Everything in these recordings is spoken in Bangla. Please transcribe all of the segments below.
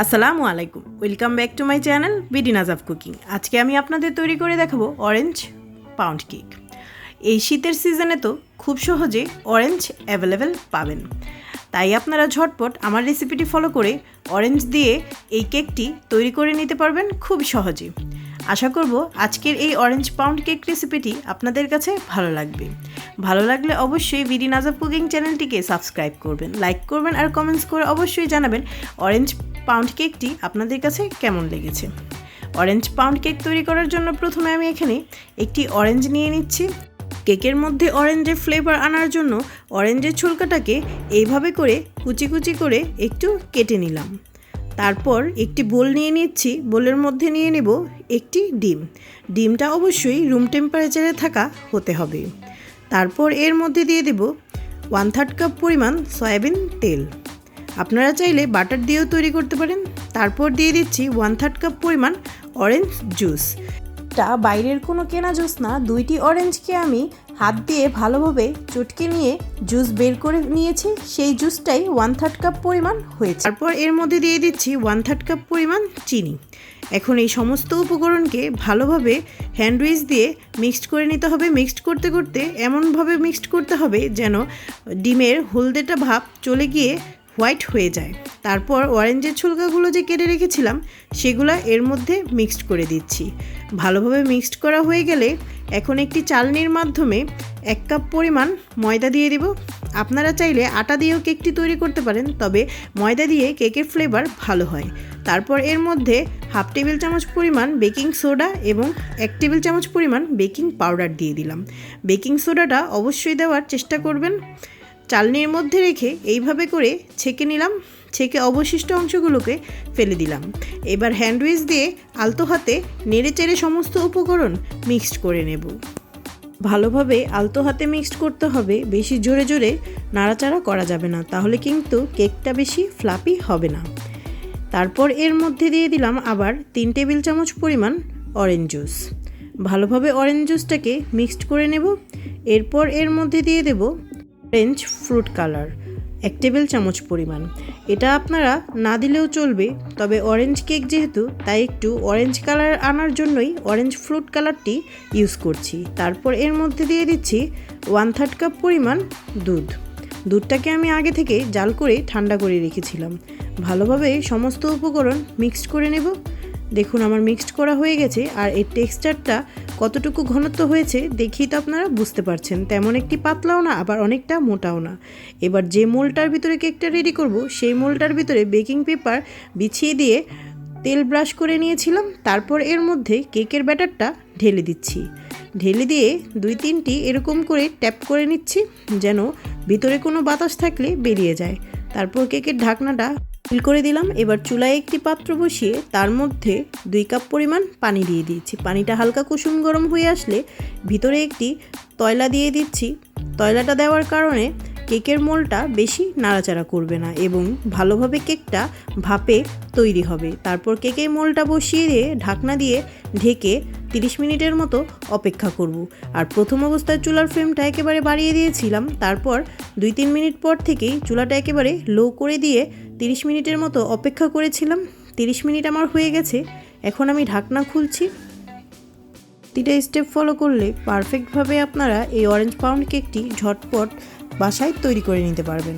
আসসালামু আলাইকুম, welcome back to my channel BD Najaf cooking. আজকে আমি আপনাদের তৈরি করে দেখাবো অরেঞ্জ পাউন্ড কেক। এই শীতের সিজনে তো খুব সহজে অরেঞ্জ অ্যাভেলেবেল পাবেন, তাই আপনারা ঝটপট আমার রেসিপিটি ফলো করে অরেঞ্জ দিয়ে এই কেকটি তৈরি করে নিতে পারবেন খুব সহজে। আশা করব আজকের এই অরেঞ্জ পাউন্ড কেক রেসিপিটি আপনাদের কাছে ভালো লাগবে। ভালো লাগলে অবশ্যই বিডি নাজাফ কুকিং চ্যানেলটিকে সাবস্ক্রাইব করবেন, লাইক করবেন আর কমেন্টস করে অবশ্যই জানাবেন অরেঞ্জ পাউন্ড কেকটি আপনাদের কাছে কেমন লেগেছে। অরেঞ্জ পাউন্ড কেক তৈরি করার জন্য প্রথমে আমি এখানে একটি অরেঞ্জ নিয়ে নিচ্ছি। কেকের মধ্যে অরেঞ্জের ফ্লেভার আনার জন্য অরেঞ্জের ছোলকাটাকে এইভাবে করে কুচি কুচি করে একটু কেটে নিলাম। তারপর একটি বোল নিয়ে নিচ্ছি, বোলের মধ্যে নিয়ে নেব একটি ডিম। ডিমটা অবশ্যই রুম টেম্পারেচারে থাকা হতে হবে। তারপর এর মধ্যে দিয়ে দেব 1/3 কাপ পরিমাণ সয়াবিন তেল। আপনারা চাইলে বাটার দিয়েও তৈরি করতে পারেন। তারপর দিয়ে দিচ্ছি 1/3 কাপ পরিমাণ অরেঞ্জ জুস। এটা বাইরের কোনো কেনা জুস না, 2টি অরেঞ্জকে আমি হাত দিয়ে ভালোভাবে চটকে নিয়ে জুস বের করে নিয়েছি, সেই জুসটাই 1/3 কাপ পরিমাণ হয়েছে। তারপর এর মধ্যে দিয়ে দিচ্ছি 1/3 কাপ পরিমাণ চিনি। এখন এই সমস্ত উপকরণকে ভালোভাবে হ্যান্ড উইচ দিয়ে মিক্সড করে নিতে হবে। মিক্সড করতে করতে এমনভাবে মিক্সড করতে হবে যেন ডিমের হলদেটা ভাব চলে গিয়ে হোয়াইট হয়ে যায়। তারপর অরেঞ্জের ছোলকাগুলো যে কেটে রেখেছিলাম সেগুলো এর মধ্যে মিক্সড করে দিচ্ছি। ভালোভাবে মিক্সড করা হয়ে গেলে এখন একটি চালনির মাধ্যমে 1 কাপ পরিমাণ ময়দা দিয়ে দিব। আপনারা চাইলে আটা দিয়েও কেকটি তৈরি করতে পারেন, তবে ময়দা দিয়ে কেকের ফ্লেভার ভালো হয়। তারপর এর মধ্যে 1/2 টেবিল চামচ পরিমাণ বেকিং সোডা এবং 1 টেবিল চামচ পরিমাণ বেকিং পাউডার দিয়ে দিলাম। বেকিং সোডাটা অবশ্যই দেওয়ার চেষ্টা করবেন। চালনির মধ্যে রেখে এইভাবে করে ছেঁকে নিলাম, ছেঁকে অবশিষ্ট অংশগুলোকে ফেলে দিলাম। এবার হ্যান্ড উইচ দিয়ে আলতো হাতে নেড়ে চেড়ে সমস্ত উপকরণ মিক্সড করে নেব। ভালোভাবে আলতো হাতে মিক্সড করতে হবে, বেশি জোরে জোরে নাড়াচাড়া করা যাবে না, তাহলে কিন্তু কেকটা বেশি ফ্লাপি হবে না। তারপর এর মধ্যে দিয়ে দিলাম আবার 3 টেবিল চামচ পরিমাণ অরেঞ্জ জুস। ভালোভাবে অরেঞ্জ জুসটাকে মিক্সড করে নেব। এরপর এর মধ্যে দিয়ে দেব অরেঞ্জ ফ্রুট কালার 1 টেবিল চামচ পরিমাণ। এটা আপনারা না দিলেও চলবে, তবে অরেঞ্জ কেক যেহেতু তাই একটু অরেঞ্জ কালার আনার জন্যই অরেঞ্জ ফ্রুট কালারটি ইউজ করছি। তারপর এর মধ্যে দিয়ে দিচ্ছি 1/3 কাপ পরিমাণ দুধ। দুধটাকে আমি আগে থেকে জাল করে ঠান্ডা করে রেখেছিলাম। ভালোভাবে সমস্ত উপকরণ মিক্সড করে নেব। দেখুন আমার মিক্সড করা হয়ে গেছে, আর এর টেক্সচারটা কতটুকু ঘনত্ব হয়েছে দেখেই তো আপনারা বুঝতে পারছেন। তেমন একটি পাতলাও না, আবার অনেকটা মোটাও না। এবার যে মোলটার ভিতরে কেকটা রেডি করব সেই মোলটার ভিতরে বেকিং পেপার বিছিয়ে দিয়ে তেল ব্রাশ করে নিয়েছিলাম। তারপর এর মধ্যে কেকের ব্যাটারটা ঢেলে দিচ্ছি। ঢেলে দিয়ে 2-3টি এরকম করে ট্যাপ করে নিচ্ছি যেন ভিতরে কোনো বাতাস থাকলে বেরিয়ে যায়। তারপর কেকের ঢাকনাটা ফিল করে দিলাম। এবার চুলায় একটি পাত্র বসিয়ে তার মধ্যে 2 কাপ পরিমাণ পানি দিয়ে দিয়েছি। পানিটা হালকা কুসুম গরম হয়ে আসলে ভিতরে একটি তয়লা দিয়ে দিচ্ছি। তয়লাটা দেওয়ার কারণে কেকের মোলটা বেশি নাড়াচাড়া করবে না এবং ভালোভাবে কেকটা ভাপে তৈরি হবে। তারপর কেকের মোলটা বসিয়ে দিয়ে ঢাকনা দিয়ে ঢেকে 30 মিনিটের মতো অপেক্ষা করব। আর প্রথম অবস্থায় চুলার ফ্লেমটা একেবারে বাড়িয়ে দিয়েছিলাম। তারপর 2-3 মিনিট পর থেকেই চুলাটা একেবারে লো করে দিয়ে 30 মিনিটের মতো অপেক্ষা করেছিলাম। 30 মিনিট আমার হয়ে গেছে। এখন আমি ঢাকনা খুলছি। প্রতিটা স্টেপ ফলো করলে পারফেক্টভাবে আপনারা এই অরেঞ্জ পাউন্ড কেকটি ঝটপট বাসায় তৈরি করে নিতে পারবেন।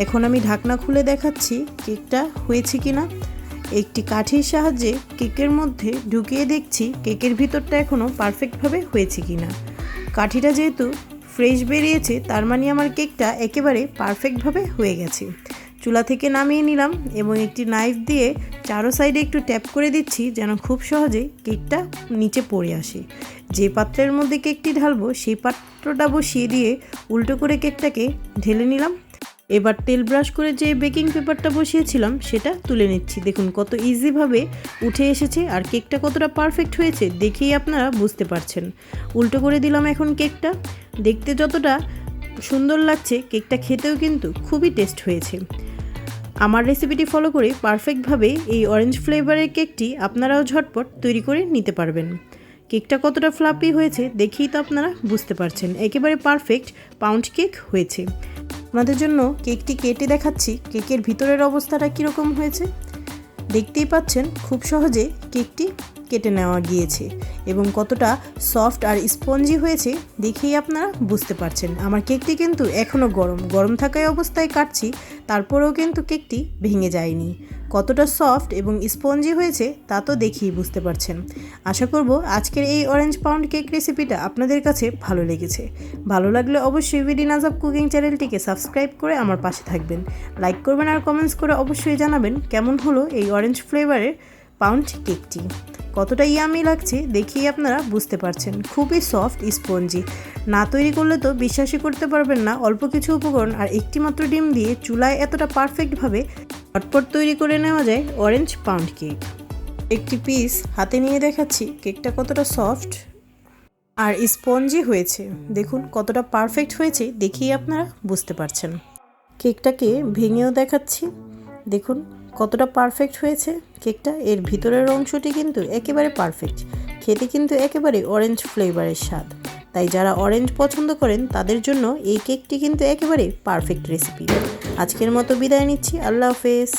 এখন আমি ঢাকনা খুলে দেখাচ্ছি কেকটা হয়েছে কিনা। একটি কাঠির সাহায্যে কেকের মধ্যে ঢুকিয়ে দেখছি কেকের ভিতরটা এখনও পারফেক্টভাবে হয়েছে কিনা। কাঠিটা যেহেতু ফ্রেশ বেরিয়েছে তার মানে আমার কেকটা একেবারে পারফেক্টভাবে হয়ে গেছে। চুলা থেকে নামিয়ে নিলাম এবং একটি নাইফ দিয়ে চারো সাইডে একটু ট্যাপ করে দিচ্ছি যেন খুব সহজে কেকটা নিচে পড়ে আসে। যে পাত্রের মধ্যে কেকটি ঢালবো সেই পাত্রটা বসিয়ে দিয়ে উল্টো করে কেকটাকে ঢেলে নিলাম। এবার তেল ব্রাশ করে যে বেকিং পেপারটা বসিয়েছিলাম সেটা তুলে নিচ্ছি। দেখুন কত ইজিভাবে উঠে এসেছে, আর কেকটা কতটা পারফেক্ট হয়েছে দেখেই আপনারা বুঝতে পারছেন। উল্টো করে দিলাম এখন কেকটা। দেখতে যতটা সুন্দর লাগছে কেকটা খেতেও কিন্তু খুবই টেস্ট হয়েছে। আমার রেসিপিটি ফলো করে পারফেক্টভাবে এই অরেঞ্জ ফ্লেভারের কেকটি আপনারাও ঝটপট তৈরি করে নিতে পারবেন। কেকটা কতটা ফ্লাপি হয়েছে দেখেই তো আপনারা বুঝতে পারছেন। একেবারে পারফেক্ট পাউন্ড কেক হয়েছে। আপনাদের জন্য কেকটি কেটে দেখাচ্ছি কেকের ভিতরের অবস্থাটা কীরকম হয়েছে। দেখতেই পাচ্ছেন খুব সহজে কেকটি কেটে নেওয়া গিয়েছে এবং কতটা সফট আর স্পঞ্জি হয়েছে দেখেই আপনারা বুঝতে পারছেন। আমার কেকটি কিন্তু এখনও গরম থাকায় অবস্থায় কাটছি, তারপরেও কিন্তু কেকটি ভেঙে যায়নি। কতটা সফট এবং স্পঞ্জি হয়েছে তা তো দেখেই বুঝতে পারছেন। আশা করব আজকের এই অরেঞ্জ পাউন্ড কেক রেসিপিটা আপনাদের কাছে ভালো লেগেছে। ভালো লাগলে অবশ্যই বিডি নাজাব কুকিং চ্যানেলটিকে সাবস্ক্রাইব করে আমার পাশে থাকবেন, লাইক করবেন আর কমেন্টস করে অবশ্যই জানাবেন কেমন হলো এই অরেঞ্জ ফ্লেভারের পাউন্ড কেকটি। কতটা ইয়ামি লাগছে দেখেই আপনারা বুঝতে পারছেন। খুবই সফট স্পঞ্জি। না তৈরি করলে তো বিশ্বাসই করতে পারবেন না অল্প কিছু উপকরণ আর একটি মাত্র ডিম দিয়ে চুলায় এতটা পারফেক্টভাবে ঝটপট তৈরি করে নেওয়া যায় অরেঞ্জ পাউন্ড কেক। একটি পিস হাতে নিয়ে দেখাচ্ছি কেকটা কতটা সফট আর স্পঞ্জি হয়েছে। দেখুন কতটা পারফেক্ট হয়েছে দেখেই আপনারা বুঝতে পারছেন। কেকটাকে ভেঙেও দেখাচ্ছি, দেখুন কতটা পারফেক্ট হয়েছে কেকটা। এর ভিতরের অংশটি কিন্তু একেবারে পারফেক্ট, খেতে কিন্তু একেবারে অরেঞ্জ ফ্লেভারের স্বাদ। তাই যারা অরেঞ্জ পছন্দ করেন তাদের জন্য এই কেকটি কিন্তু একেবারে পারফেক্ট রেসিপি। আজকের মতো বিদায় নিচ্ছি, আল্লাহ হাফেজ।